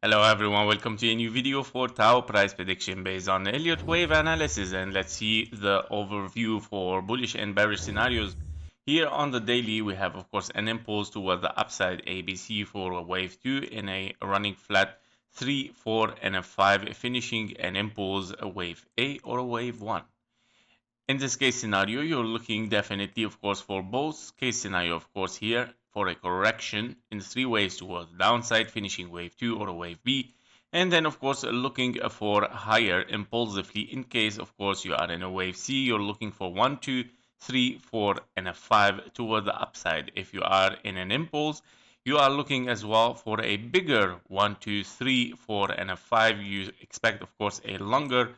Hello everyone, welcome to a new video for TAO price prediction based on Elliott wave analysis, and let's see the overview for bullish and bearish scenarios. Here on the daily we have of course an impulse toward the upside ABC for a wave 2 in a running flat 3, 4 and a 5, finishing an impulse a wave A or a wave 1. In this case scenario, you're looking definitely, of course, for both case scenario, of course, here for a correction in 3 waves towards the downside, finishing wave 2 or a wave B. And then, of course, looking for higher impulsively in case, of course, you are in a wave C, you're looking for 1, 2, 3, 4, and a 5 toward the upside. If you are in an impulse, you are looking as well for a bigger 1, 2, 3, 4, and a 5. You expect, of course, a longer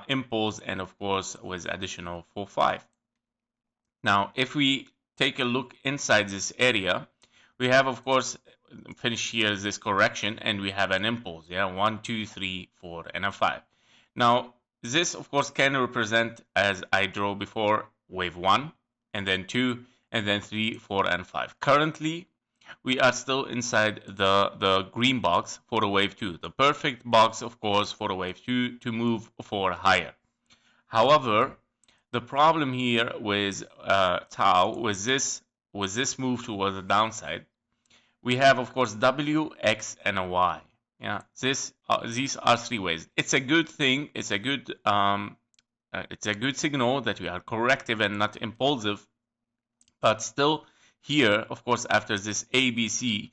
impulse and of course with additional 4, 5. Now if we take a look inside this area, we have of course finish here this correction and we have an impulse, 1, 2, 3, 4 and a 5. Now this of course can represent, as I drew before, wave 1 and then 2 and then 3, 4 and 5. Currently we are still inside the green box for a wave 2. The perfect box, of course, for a wave 2 to move for higher. However, the problem here with TAO, with this move toward the downside, we have, of course, W, X, and a Y. Yeah, these are 3 ways. It's a good thing. It's a good signal that we are corrective and not impulsive. But still, here, of course, after this ABC,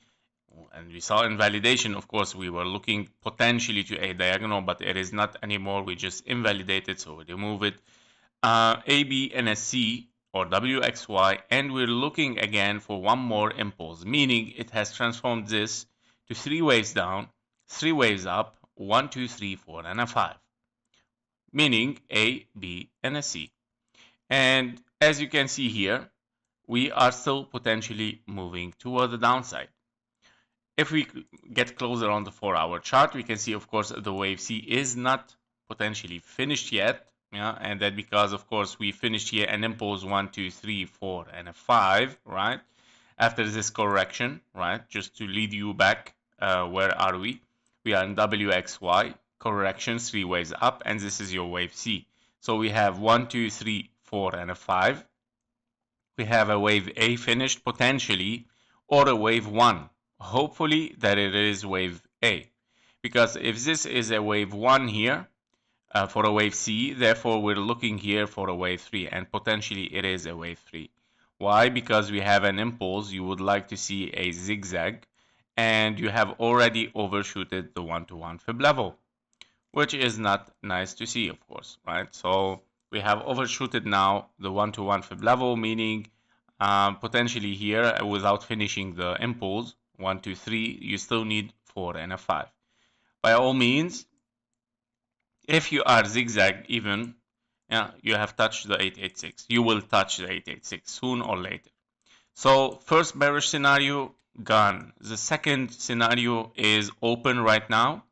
and we saw invalidation, of course, we were looking potentially to a diagonal, but it is not anymore. We just invalidated, so we remove it. AB and a C, or WXY, and we're looking again for one more impulse, meaning it has transformed this to 3 waves down, 3 waves up, 1, 2, 3, 4, and a 5, meaning A, B, and a C. And as you can see here, we are still potentially moving toward the downside. If we get closer on the 4-hour chart, we can see, of course, the wave C is not potentially finished yet. And that because, of course, we finished here an impulse 1, 2, 3, 4, and a 5, right? After this correction, right? Just to lead you back, where are we? We are in WXY, correction 3 waves up, and this is your wave C. So we have 1, 2, 3, 4, and a 5. We have a wave A finished potentially, or a wave 1. Hopefully that it is wave A. Because if this is a wave 1 here, for a wave C, therefore we're looking here for a wave 3, and potentially it is a wave 3. Why? Because we have an impulse, you would like to see a zigzag, and you have already overshooted the 1-to-1 fib level, which is not nice to see, of course, right? So we have overshooted now the 1-to-1 fib level, meaning potentially here, without finishing the impulse, 1, 2, 3, you still need 4 and a 5. By all means, if you are zigzag even, you have touched the 886. You will touch the 886 soon or later. So first bearish scenario, gone. The second scenario is open right now.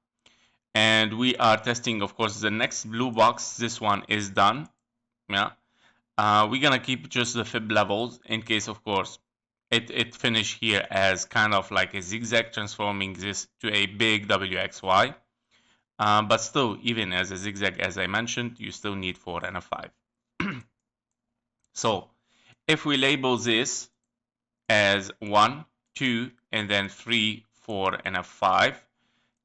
And we are testing, of course, the next blue box. This one is done. We're gonna keep just the fib levels in case, of course, it finished here as kind of like a zigzag, transforming this to a big WXY. But still, even as a zigzag, as I mentioned, you still need 4 and a 5. So if we label this as 1, 2, and then 3, 4, and a 5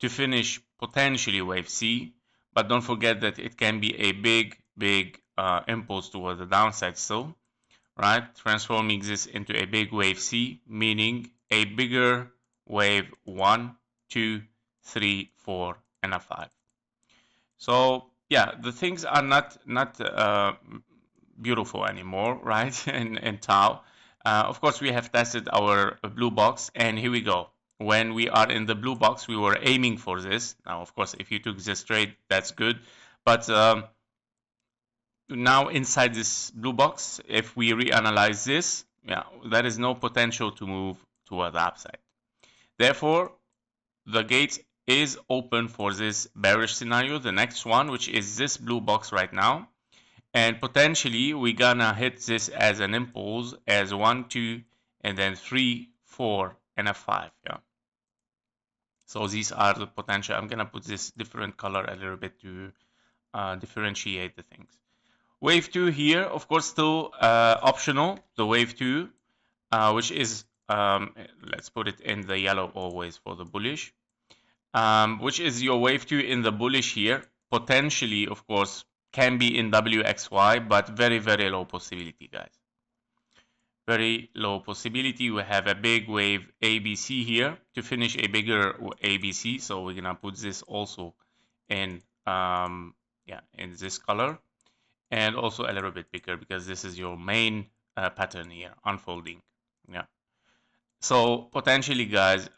to finish potentially wave C, but don't forget that it can be a big impulse toward the downside still, right? Transforming this into a big wave C, meaning a bigger wave 1, 2, 3, 4, and a 5. So yeah, the things are not beautiful anymore, right? in TAO. Of course, we have tested our blue box, and here we go. When we are in the blue box, we were aiming for this. Now, of course, if you took this trade, that's good. But now inside this blue box, if we reanalyze this, there is no potential to move toward the upside. Therefore, the gate is open for this bearish scenario, the next one, which is this blue box right now. And potentially we're gonna hit this as an impulse as 1, 2, and then 3, 4, and a 5. So these are the potential. I'm gonna put this different color a little bit to differentiate the things. Wave 2 here, of course, still optional, the wave 2, which is, let's put it in the yellow always for the bullish, which is your wave 2 in the bullish here. Potentially, of course, can be in WXY, but very, very low possibility, guys. Very low possibility. We have a big wave ABC here to finish a bigger ABC. So we're gonna put this also in in this color, and also a little bit bigger because this is your main pattern here unfolding. Yeah. So potentially, guys,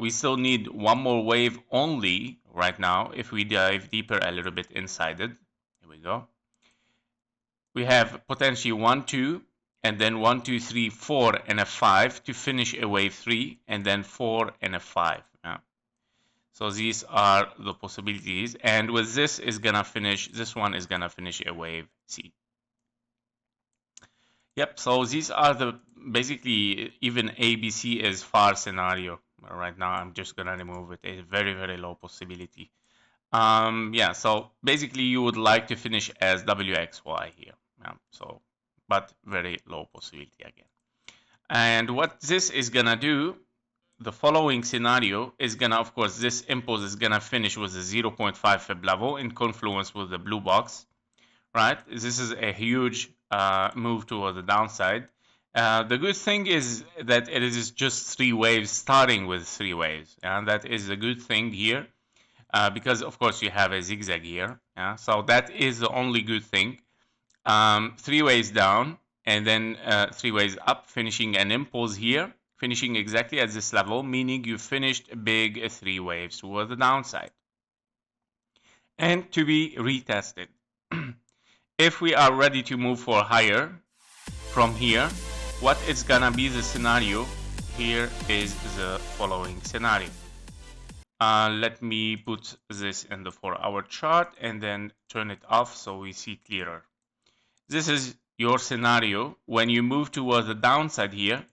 we still need one more wave only right now. If we dive deeper a little bit inside it, here we go. We have potentially 1, 2, and then 1, 2, 3, 4, and a 5 to finish a wave 3, and then 4 and a 5. Yeah. So these are the possibilities, and with this is gonna finish. This one is gonna finish a wave C. Yep. So these are the basically even ABC is far scenario right now. I'm just gonna remove it. A very, very low possibility. Yeah. So basically, you would like to finish as WXY here. Yeah. So, but very low possibility again. And what this is gonna do, the following scenario is gonna, of course, this impulse is gonna finish with a 0.5 fib level in confluence with the blue box, right? This is a huge move toward the downside. The good thing is that it is just 3 waves, starting with 3 waves, and that is a good thing here, because of course you have a zigzag here. Yeah? So that is the only good thing. 3 waves down, and then 3 waves up, finishing an impulse here, finishing exactly at this level, meaning you finished big 3 waves toward the downside. And to be retested. If we are ready to move for higher from here, what is gonna be the scenario? Here is the following scenario. Let me put this in the 4-hour chart and then turn it off so we see clearer. This is your scenario. When you move towards the downside here,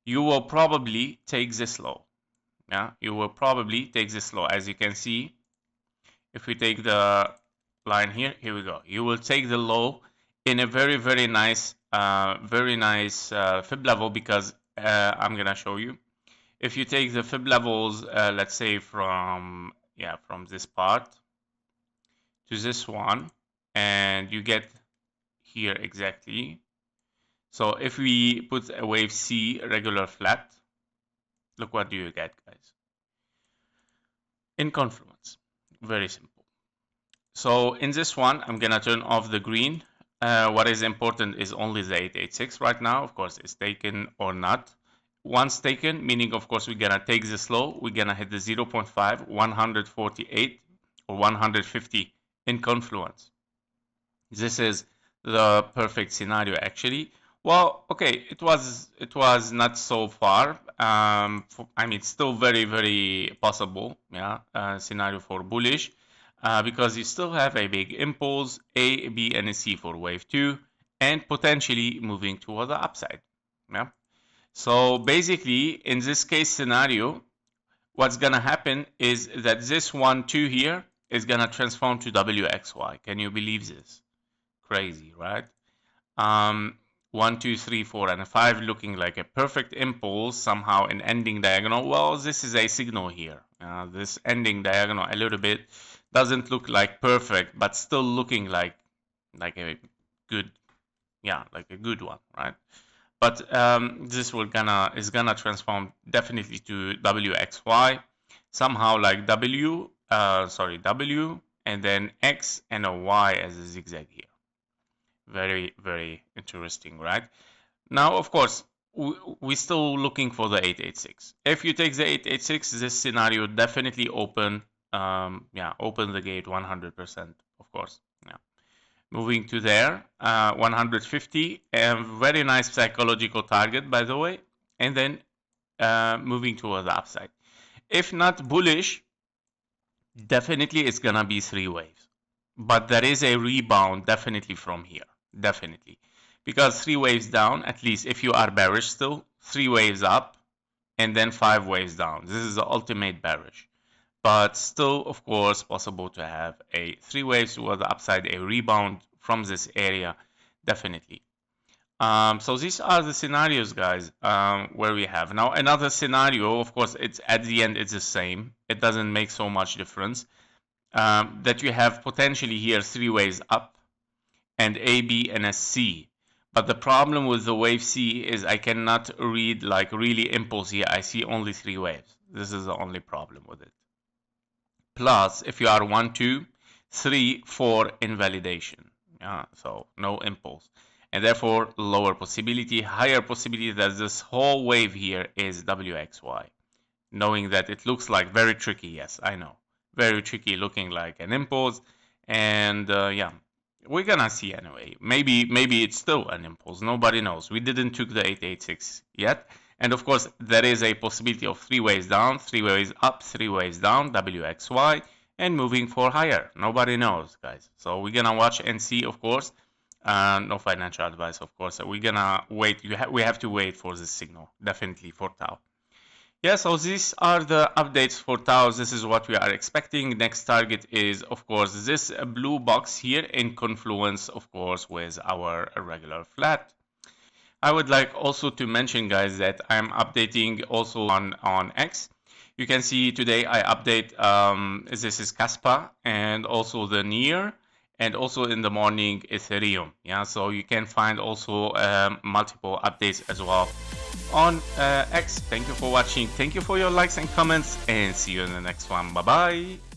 you will probably take this low. Yeah, you will probably take this low. As you can see, if we take the line here, here we go. You will take the low in a very, very nice fib level, because I'm gonna show you. If you take the fib levels, let's say from this part to this one, and you get here exactly. So if we put a wave C, regular flat, look what do you get, guys? In confluence. Very simple. So in this one, I'm gonna turn off the green. What is important is only the 886 right now. Of course, it's taken or not. Once taken, meaning of course we're gonna take this low, we're gonna hit the 0.5, 148 or 150 in confluence. This is the perfect scenario actually. Well, okay, it was not so far. I mean, it's still very, very possible, yeah, scenario for bullish, because you still have a big impulse, A, B, and a C for wave 2, and potentially moving toward the upside, yeah. So basically, in this case scenario, what's gonna happen is that this 1, 2 here is gonna transform to WXY. Can you believe this? Crazy, right? 1, 2, 3, 4, and 5 looking like a perfect impulse, somehow an ending diagonal. Well, this is a signal here. This ending diagonal a little bit doesn't look like perfect, but still looking like a good, like a good one, right? But this is gonna transform definitely to WXY, somehow like W, and then X and a Y as a zigzag here. Very, very interesting, right? Now, of course, we're still looking for the 886. If you take the 886, this scenario definitely open the gate 100%, of course. Yeah. Moving to there, 150, a very nice psychological target, by the way, and then moving toward the upside. If not bullish, definitely it's gonna be 3 waves, but there is a rebound definitely from here. Definitely, because 3 waves down, at least if you are bearish still, 3 waves up, and then 5 waves down. This is the ultimate bearish. but still, of course, possible to have a 3 waves toward the upside, a rebound from this area, definitely. So these are the scenarios, guys, where we have. Now, another scenario, of course, it's at the end, it's the same. It doesn't make so much difference. That you have potentially here 3 waves up and A, B, and a C. But the problem with the wave C is I cannot read like really impulse here. I see only 3 waves. This is the only problem with it. Plus, if you are 1, 2, 3, 4 invalidation. So no impulse. And therefore, lower possibility, higher possibility that this whole wave here is WXY. Knowing that it looks like very tricky, yes, I know. Very tricky, looking like an impulse. And yeah, we're gonna see anyway. Maybe it's still an impulse. Nobody knows. We didn't took the 886 yet. And of course, there is a possibility of 3 waves down, 3 waves up, 3 waves down, WXY, and moving for higher. Nobody knows, guys. So we're gonna watch and see, of course. No financial advice, of course. We're gonna wait. We have to wait for this signal, definitely for TAO. Yeah, so these are the updates for TAO. This is what we are expecting. Next target is, of course, this blue box here in confluence, of course, with our regular flat. I would like also to mention, guys, that I'm updating also on X. You can see today I update, this is Kaspa and also the NEAR, and also in the morning Ethereum. Yeah, so you can find also multiple updates as well on X. Thank you for watching. Thank you for your likes and comments, and see you in the next one. Bye bye.